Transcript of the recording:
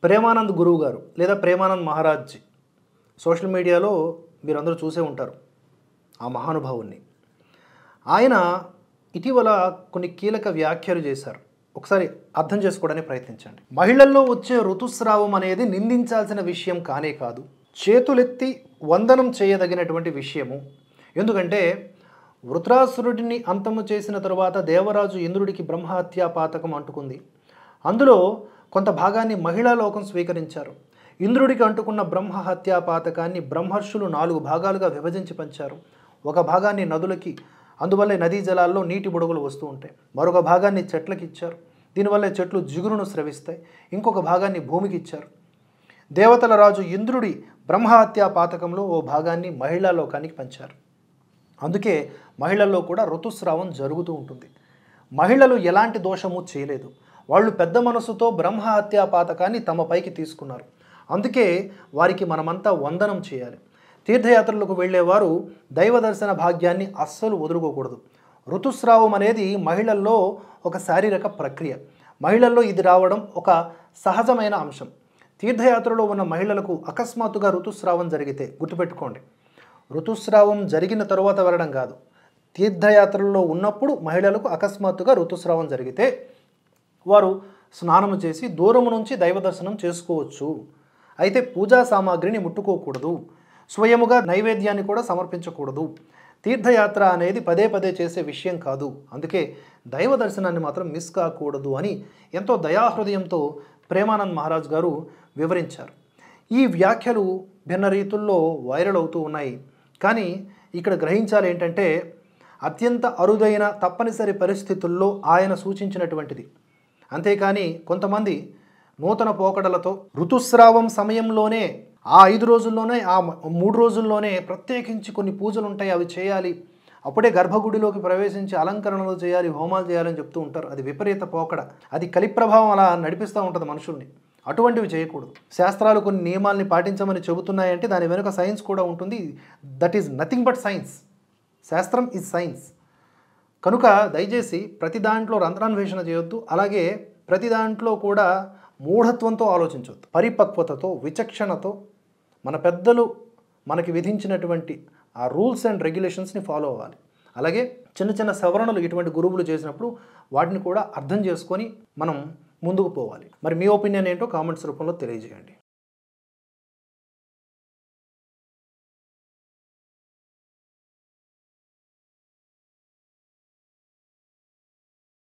ప్రేమానంద్ గురువు గారు లేదా ప్రేమానంద్ మహారాజ్ సోషల్ మీడియాలో మీరందరూ చూసే ఉంటారు ఆ మహానుభావుని. ఆయన ఇటీవల కొన్ని కీలక వ్యాఖ్యలు చేశారు. ఒకసారి అర్థం చేసుకోవడానికి ప్రయత్నించండి. మహిళల్లో వచ్చే ఋతుస్రావం అనేది నిందించాల్సిన విషయం కానే కాదు, చేతులెత్తి వందనం చేయదగినటువంటి విషయము. ఎందుకంటే వృత్రాసురుడిని అంతము చేసిన తరువాత దేవరాజు ఇంద్రుడికి బ్రహ్మహత్యా పాతకం అంటుకుంది. అందులో కొంత భాగాన్ని మహిళా లోకం స్వీకరించారు. ఇంద్రుడికి అంటుకున్న బ్రహ్మహత్యా పాతకాన్ని బ్రహ్మర్షులు 4 భాగాలుగా విభజించి పంచారు. ఒక భాగాన్ని నదులకి, అందువల్లే నదీ జలాల్లో నీటి బుడగలు వస్తూ ఉంటాయి. మరొక భాగాన్ని చెట్లకి ఇచ్చారు, దీనివల్లే చెట్లు జిగురును స్రవిస్తాయి. ఇంకొక భాగాన్ని భూమికి ఇచ్చారు. దేవతల రాజు ఇంద్రుడి బ్రహ్మహత్యా పాతకంలో ఓ భాగాన్ని మహిళా లోకానికి పంచారు. అందుకే మహిళల్లో కూడా ఋతుస్రావం జరుగుతూ ఉంటుంది. మహిళలు ఎలాంటి దోషము చేయలేదు. వాళ్ళు పెద్ద మనసుతో బ్రహ్మహత్యా పాతకాన్ని తమ పైకి తీసుకున్నారు. అందుకే వారికి మనమంతా వందనం చేయాలి. తీర్థయాత్రలకు వెళ్ళేవారు దైవ దర్శన భాగ్యాన్ని అస్సలు వదులుకోకూడదు. ఋతుస్రావం అనేది మహిళల్లో ఒక శారీరక ప్రక్రియ. మహిళల్లో ఇది రావడం ఒక సహజమైన అంశం. తీర్థయాత్రలో ఉన్న మహిళలకు అకస్మాత్తుగా ఋతుస్రావం జరిగితే గుర్తుపెట్టుకోండి, ఋతుస్రావం జరిగిన తరువాత వెళ్ళడం కాదు, తీర్థయాత్రల్లో ఉన్నప్పుడు మహిళలకు అకస్మాత్తుగా ఋతుస్రావం జరిగితే వారు స్నానము చేసి దూరము నుంచి దైవ దర్శనం చేసుకోవచ్చు. అయితే పూజా సామాగ్రిని ముట్టుకోకూడదు, స్వయముగా నైవేద్యాన్ని కూడా సమర్పించకూడదు. తీర్థయాత్ర అనేది పదే పదే చేసే విషయం కాదు. అందుకే దైవ దర్శనాన్ని మాత్రం మిస్ కాకూడదు అని ఎంతో దయాహృదయంతో ప్రేమానంద్ మహారాజ్ గారు వివరించారు. ఈ వ్యాఖ్యలు భిన్న రీతుల్లో వైరల్ అవుతూ ఉన్నాయి. కానీ ఇక్కడ గ్రహించాలి ఏంటంటే, అత్యంత అరుదైన తప్పనిసరి పరిస్థితుల్లో ఆయన సూచించినటువంటిది. అంతేకాని కొంతమంది నూతన పోకడలతో ఋతుస్రావం సమయంలోనే ఆ 5 రోజుల్లోనే ఆ 3 రోజుల్లోనే ప్రత్యేకించి కొన్ని పూజలు ఉంటాయి, అవి చేయాలి, అప్పుడే గర్భగుడిలోకి ప్రవేశించి అలంకరణలు చేయాలి, హోమాలు చేయాలని చెప్తూ ఉంటారు. అది విపరీత పోకడ. అది కలి ప్రభావం అలా నడిపిస్తూ ఉంటుంది మనుషుల్ని. అటువంటివి చేయకూడదు. శాస్త్రాలు కొన్ని నియమాల్ని పాటించమని చెబుతున్నాయంటే దాని వెనుక సైన్స్ కూడా ఉంటుంది. That is nothing but science. శాస్త్రం ఈజ్ సైన్స్. కనుక దయచేసి ప్రతి దాంట్లో రంధ్రాన్వేషణ చేయొద్దు. అలాగే ప్రతి దాంట్లో కూడా మూఢత్వంతో ఆలోచించవద్దు. పరిపక్వతతో, విచక్షణతో మన పెద్దలు మనకి విధించినటువంటి ఆ రూల్స్ అండ్ రెగ్యులేషన్స్ని ఫాలో అవ్వాలి. అలాగే చిన్న చిన్న సవరణలు ఇటువంటి గురువులు చేసినప్పుడు వాటిని కూడా అర్థం చేసుకొని మనం ముందుకు పోవాలి. మరి మీ ఒపీనియన్ ఏంటో కామెంట్స్ రూపంలో తెలియజేయండి.